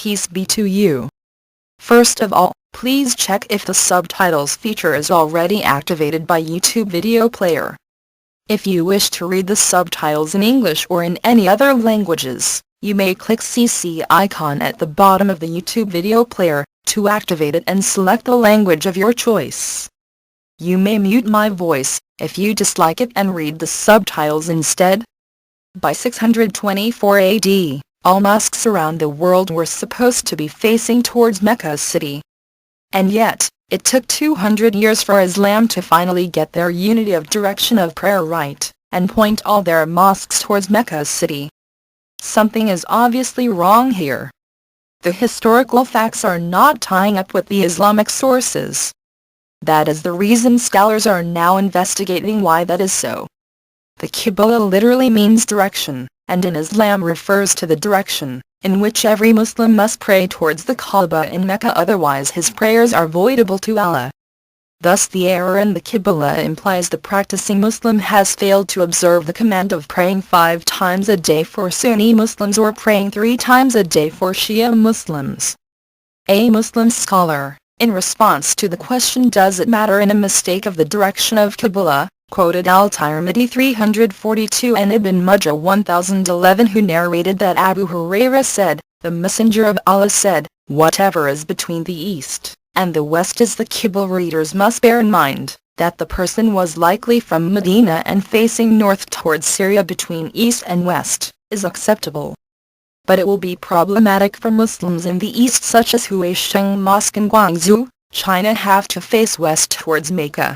Peace be to you. First of all, please check if the subtitles feature is already activated by YouTube Video Player. If you wish to read the subtitles in English or in any other languages, you may click CC icon at the bottom of the YouTube Video Player to activate it and select the language of your choice. You may mute my voice if you dislike it and read the subtitles instead. By 624 AD, all mosques around the world were supposed to be facing towards Mecca city. And yet, it took 200 years for Islam to finally get their unity of direction of prayer right, and point all their mosques towards Mecca city. Something is obviously wrong here. The historical facts are not tying up with the Islamic sources. That is the reason scholars are now investigating why that is so. The Qibla literally means direction, and in Islam refers to the direction in which every Muslim must pray towards the Kaaba in Mecca, otherwise his prayers are voidable to Allah. Thus the error in the Qibla implies the practicing Muslim has failed to observe the command of praying 5 times a day for Sunni Muslims or praying 3 times a day for Shia Muslims. A Muslim scholar, in response to the question "Does it matter in a mistake of the direction of Qibla?" quoted Al-Tirmidhi 342 and Ibn Majah 1011, who narrated that Abu Hurairah said, "The Messenger of Allah said, whatever is between the east and the west is the Qibla." Readers must bear in mind that the person was likely from Medina and facing north towards Syria. Between east and west is acceptable. But it will be problematic for Muslims in the east, such as Huisheng Mosque in Guangzhou, China, have to face west towards Mecca.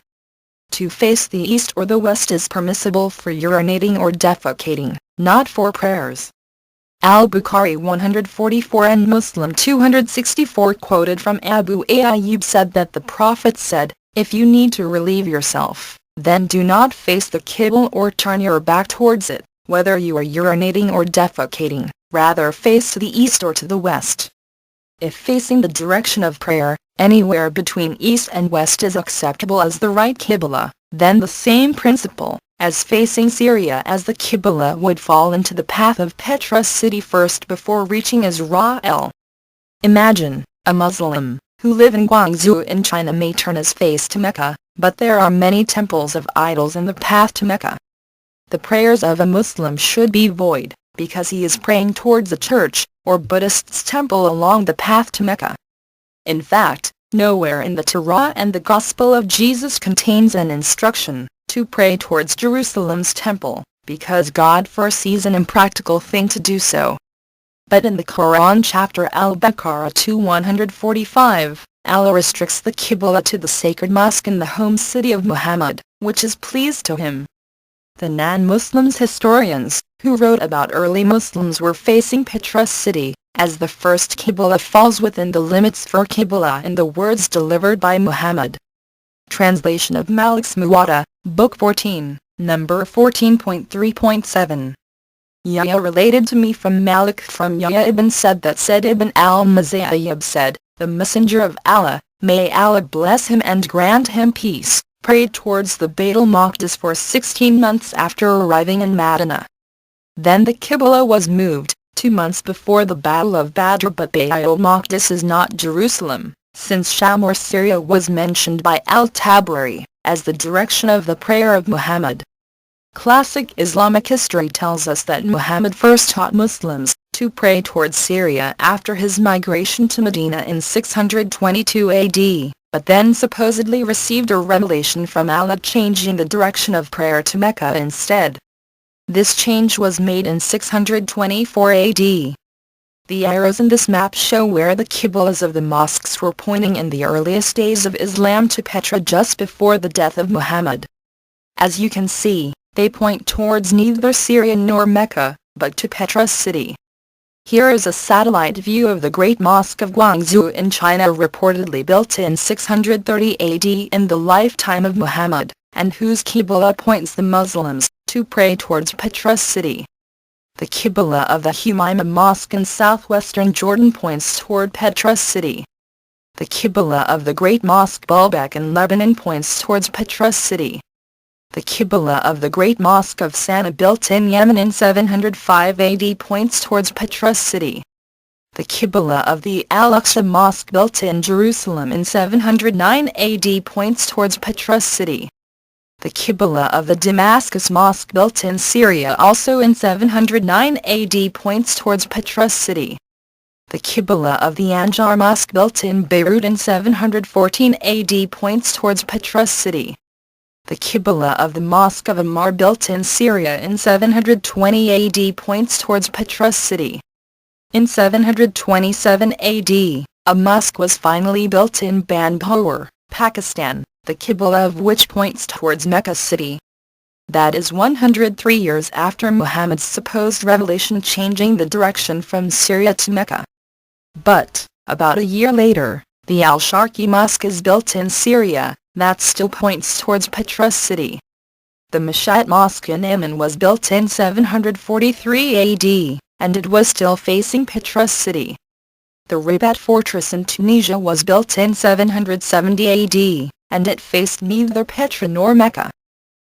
To face the east or the west is permissible for urinating or defecating, not for prayers. Al-Bukhari 144 and Muslim 264 quoted from Abu Ayyub said that the Prophet said, "If you need to relieve yourself, then do not face the Qibla or turn your back towards it, whether you are urinating or defecating, rather face to the east or to the west." If facing the direction of prayer, anywhere between east and west is acceptable as the right Qibla, then the same principle, as facing Syria as the Qibla, would fall into the path of Petra city first before reaching Israel. Imagine, a Muslim, who live in Guangzhou in China may turn his face to Mecca, but there are many temples of idols in the path to Mecca. The prayers of a Muslim should be void, because he is praying towards a church or Buddhist's temple along the path to Mecca. In fact, nowhere in the Torah and the Gospel of Jesus contains an instruction to pray towards Jerusalem's temple, because God foresees an impractical thing to do so. But in the Quran chapter Al-Baqarah 2:145, Allah restricts the Qibla to the sacred mosque in the home city of Muhammad, which is pleased to him. The non-Muslims historians, who wrote about early Muslims, were facing Petra city, as the first Qibla falls within the limits for Qibla in the words delivered by Muhammad. Translation of Malik's Muwatta, Book 14, number 14.3.7. Yahya related to me from Malik from Yahya ibn said that said Ibn al-Musayyib said, "The Messenger of Allah, may Allah bless him and grant him peace, prayed towards the Bayt al-Maqdis for 16 months after arriving in Medina. Then the Qibla was moved, 2 months before the Battle of Badr, but Bayt al-Maqdis is not Jerusalem, since Sham or Syria was mentioned by al-Tabari as the direction of the prayer of Muhammad." Classic Islamic history tells us that Muhammad first taught Muslims to pray towards Syria after his migration to Medina in 622 AD, but then supposedly received a revelation from Allah changing the direction of prayer to Mecca instead. This change was made in 624 AD. The arrows in this map show where the Qiblas of the mosques were pointing in the earliest days of Islam to Petra just before the death of Muhammad. As you can see, they point towards neither Syria nor Mecca, but to Petra city. Here is a satellite view of the Great Mosque of Guangzhou in China, reportedly built in 630 AD in the lifetime of Muhammad, and whose Qibla points the Muslims to pray towards Petra city. The Qibla of the Humayma Mosque in southwestern Jordan points toward Petra city. The Qibla of the Great Mosque Baalbek in Lebanon points towards Petra city. The Qibla of the Great Mosque of Sana'a built in Yemen in 705 AD points towards Petra city. The Qibla of the Al-Aqsa Mosque built in Jerusalem in 709 AD points towards Petra city. The Qibla of the Damascus Mosque built in Syria also in 709 AD points towards Petra city. The Qibla of the Anjar Mosque built in Beirut in 714 AD points towards Petra city. The Qibla of the Mosque of Ammar built in Syria in 720 AD points towards Petra city. In 727 AD, a mosque was finally built in Bangalore, Pakistan, the Qibla of which points towards Mecca city. That is 103 years after Muhammad's supposed revelation changing the direction from Syria to Mecca. But, about a year later, the Al-Sharqi Mosque is built in Syria, that still points towards Petra city. The Mashhad Mosque in Yemen was built in 743 AD, and it was still facing Petra city. The Rabat Fortress in Tunisia was built in 770 AD, and it faced neither Petra nor Mecca.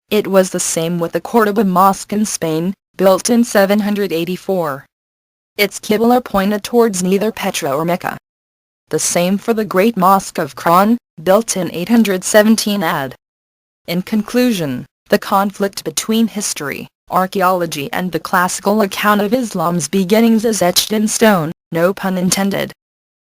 It was the same with the Córdoba Mosque in Spain, built in 784. Its Qibla pointed towards neither Petra or Mecca. The same for the Great Mosque of Quran, built in 817 AD. In conclusion, the conflict between history, archaeology and the classical account of Islam's beginnings is etched in stone, no pun intended.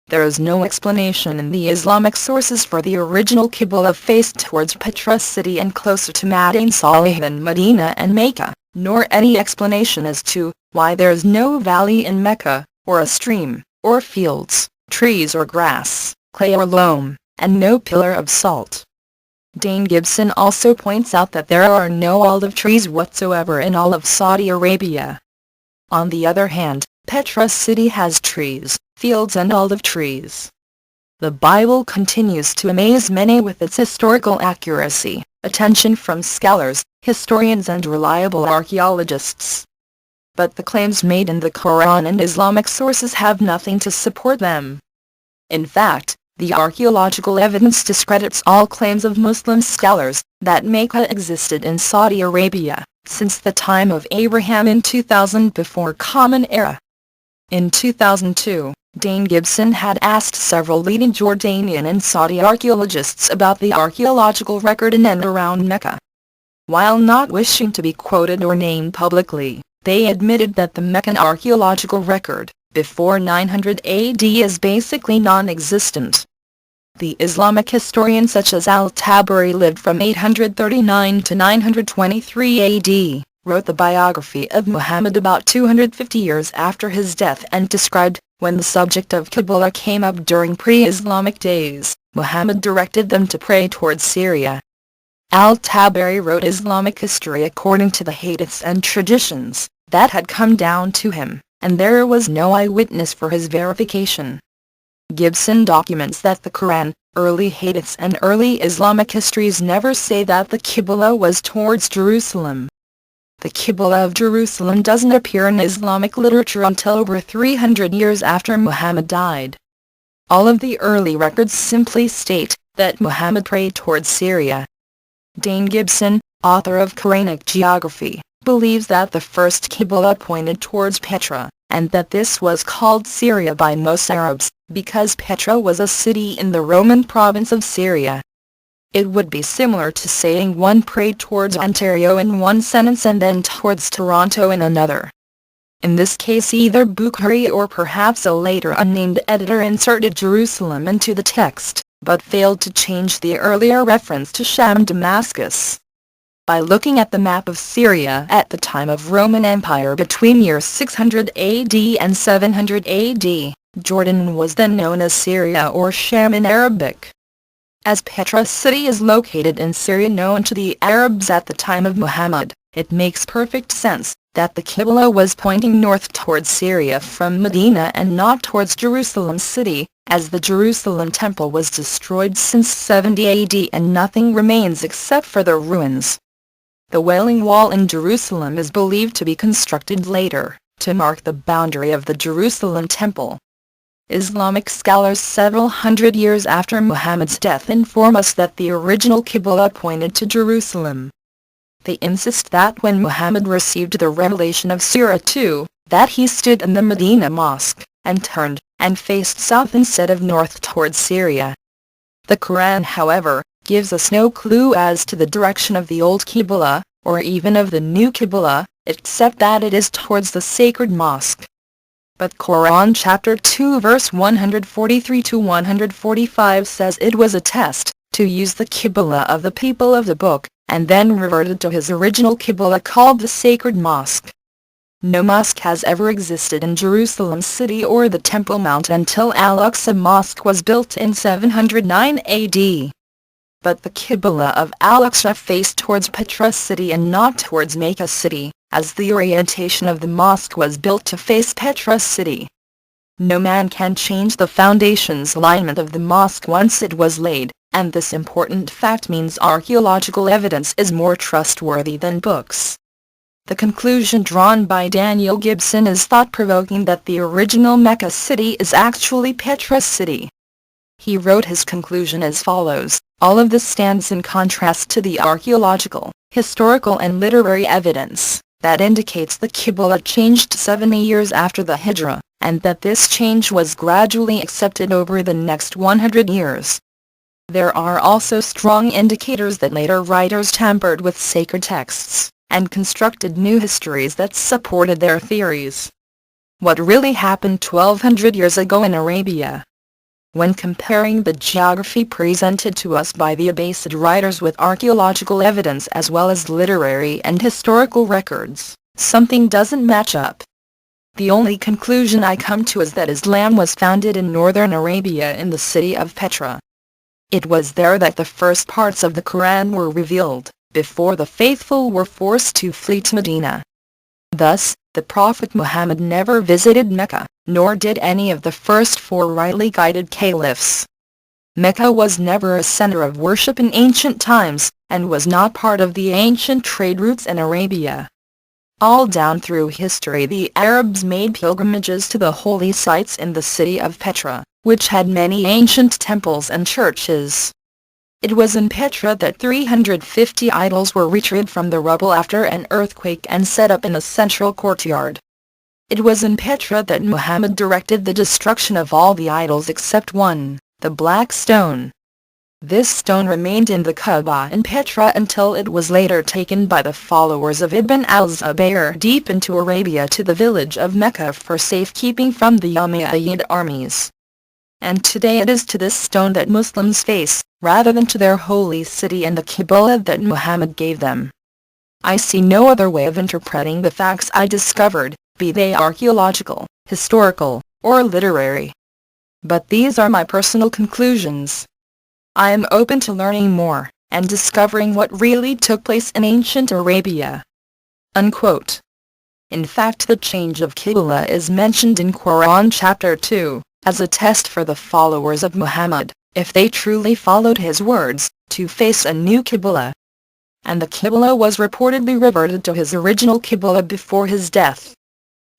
There is no explanation in the Islamic sources for the original Qibla faced towards Petra city and closer to Madain Salih than Medina and Mecca, nor any explanation as to why there is no valley in Mecca, or a stream, or fields, trees or grass, clay or loam, and no pillar of salt. Dane Gibson also points out that there are no olive trees whatsoever in all of Saudi Arabia. On the other hand, Petra city has trees, fields and olive trees. The Bible continues to amaze many with its historical accuracy, attention from scholars, historians and reliable archaeologists. But the claims made in the Quran and Islamic sources have nothing to support them. In fact, the archaeological evidence discredits all claims of Muslim scholars that Mecca existed in Saudi Arabia since the time of Abraham in 2000 before Common Era. In 2002, Dane Gibson had asked several leading Jordanian and Saudi archaeologists about the archaeological record in and around Mecca. While not wishing to be quoted or named publicly, they admitted that the Meccan archaeological record, before 900 AD is basically non-existent. The Islamic historians such as Al-Tabari lived from 839 to 923 AD, wrote the biography of Muhammad about 250 years after his death and described, when the subject of Qibla came up during pre-Islamic days, Muhammad directed them to pray towards Syria. Al-Tabari wrote Islamic history according to the hadiths and traditions that had come down to him, and there was no eyewitness for his verification. Gibson documents that the Quran, early hadiths and early Islamic histories never say that the Qibla was towards Jerusalem. The Qibla of Jerusalem doesn't appear in Islamic literature until over 300 years after Muhammad died. All of the early records simply state that Muhammad prayed towards Syria. Dane Gibson, author of Quranic Geography, believes that the first Qibla pointed towards Petra, and that this was called Syria by most Arabs, because Petra was a city in the Roman province of Syria. It would be similar to saying one prayed towards Ontario in one sentence and then towards Toronto in another. In this case either Bukhari or perhaps a later unnamed editor inserted Jerusalem into the text, but failed to change the earlier reference to Sham Damascus. By looking at the map of Syria at the time of Roman Empire between years 600 AD and 700 AD, Jordan was then known as Syria or Sham in Arabic. As Petra city is located in Syria known to the Arabs at the time of Muhammad, it makes perfect sense that the Qibla was pointing north towards Syria from Medina and not towards Jerusalem city, as the Jerusalem temple was destroyed since 70 AD and nothing remains except for the ruins. The Wailing Wall in Jerusalem is believed to be constructed later, to mark the boundary of the Jerusalem temple. Islamic scholars several hundred years after Muhammad's death inform us that the original Qibla pointed to Jerusalem. They insist that when Muhammad received the revelation of Surah 2, that he stood in the Medina Mosque, and turned, and faced south instead of north towards Syria. The Quran, however, gives us no clue as to the direction of the old Qibla, or even of the new Qibla, except that it is towards the sacred mosque. But Quran chapter 2 verse 143 to 145 says it was a test, to use the Qibla of the people of the book, and then reverted to his original Qibla called the sacred mosque. No mosque has ever existed in Jerusalem city or the Temple Mount until Al-Aqsa Mosque was built in 709 AD. But the Qibla of Al-Aqsa faced towards Petra city and not towards Mecca city, as the orientation of the mosque was built to face Petra city. No man can change the foundation's alignment of the mosque once it was laid, and this important fact means archaeological evidence is more trustworthy than books. The conclusion drawn by Daniel Gibson is thought-provoking that the original Mecca city is actually Petra city. He wrote his conclusion as follows: all of this stands in contrast to the archaeological, historical and literary evidence that indicates the Qibla changed 70 years after the Hijra, and that this change was gradually accepted over the next 100 years. There are also strong indicators that later writers tampered with sacred texts, and constructed new histories that supported their theories. What really happened 1200 years ago in Arabia? When comparing the geography presented to us by the Abbasid writers with archaeological evidence as well as literary and historical records, something doesn't match up. The only conclusion I come to is that Islam was founded in northern Arabia in the city of Petra. It was there that the first parts of the Quran were revealed, before the faithful were forced to flee to Medina. Thus, the Prophet Muhammad never visited Mecca, nor did any of the first four rightly guided caliphs. Mecca was never a center of worship in ancient times, and was not part of the ancient trade routes in Arabia. All down through history the Arabs made pilgrimages to the holy sites in the city of Petra, which had many ancient temples and churches. It was in Petra that 350 idols were retrieved from the rubble after an earthquake and set up in a central courtyard. It was in Petra that Muhammad directed the destruction of all the idols except one, the black stone. This stone remained in the Kaaba in Petra until it was later taken by the followers of Ibn al-Zubayr deep into Arabia to the village of Mecca for safekeeping from the Umayyad armies. And today it is to this stone that Muslims face, rather than to their holy city and the Qibla that Muhammad gave them. I see no other way of interpreting the facts I discovered, be they archaeological, historical, or literary. But these are my personal conclusions. I am open to learning more, and discovering what really took place in ancient Arabia." Unquote. In fact, the change of Qibla is mentioned in Quran chapter 2, as a test for the followers of Muhammad, if they truly followed his words, to face a new Qibla. And the Qibla was reportedly reverted to his original Qibla before his death.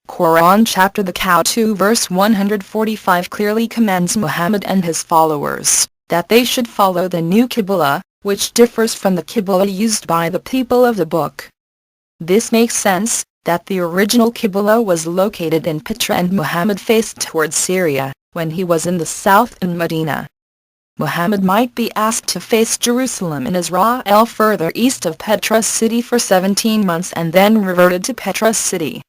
Quran chapter the Cow 2 verse 145 clearly commands Muhammad and his followers, that they should follow the new Qibla, which differs from the Qibla used by the people of the book. This makes sense, that the original Qibla was located in Petra and Muhammad faced towards Syria, when he was in the south in Medina. Muhammad might be asked to face Jerusalem in Israel further east of Petra city for 17 months and then reverted to Petra city.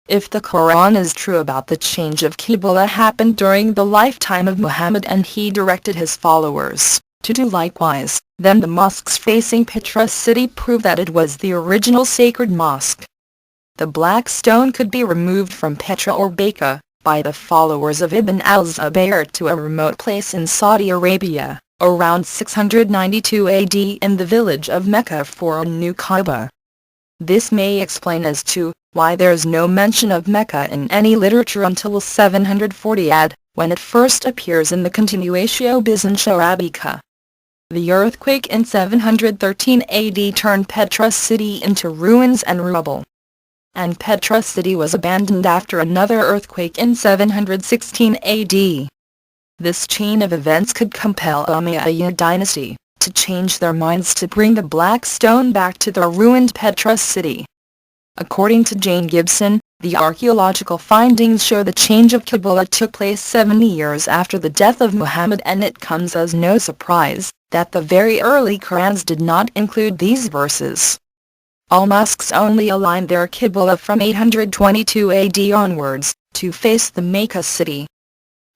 If the Quran is true about the change of Qibla happened during the lifetime of Muhammad and he directed his followers to do likewise, then the mosques facing Petra city prove that it was the original sacred mosque. The black stone could be removed from Petra or Baqa by the followers of Ibn al-Zubayr to a remote place in Saudi Arabia, around 692 AD in the village of Mecca for a new Kaaba. This may explain as to why there is no mention of Mecca in any literature until 740 AD, when it first appears in the Continuatio Byzantia Arabica. The earthquake in 713 AD turned Petra city into ruins and rubble. And Petra city was abandoned after another earthquake in 716 AD. This chain of events could compel Umayyad dynasty to change their minds to bring the black stone back to the ruined Petra city. According to Jane Gibson, the archaeological findings show the change of Qibla took place 70 years after the death of Muhammad, and it comes as no surprise that the very early Qurans did not include these verses. All mosques only aligned their Qibla from 822 AD onwards, to face the Mecca city.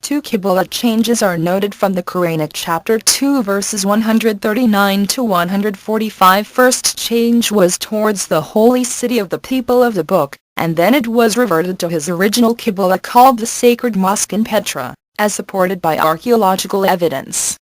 Two Qibla changes are noted from the Quranic chapter 2 verses 139 to 145. First change was towards the holy city of the people of the book, and then it was reverted to his original Qibla called the Sacred Mosque in Petra, as supported by archaeological evidence.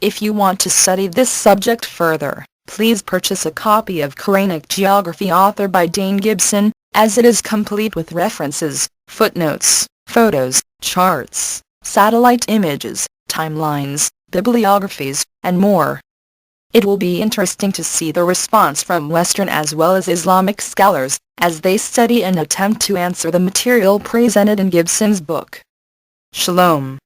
If you want to study this subject further, please purchase a copy of Quranic Geography authored by Jane Gibson, as it is complete with references, footnotes, photos, charts, satellite images, timelines, bibliographies, and more. It will be interesting to see the response from Western as well as Islamic scholars, as they study and attempt to answer the material presented in Gibson's book. Shalom.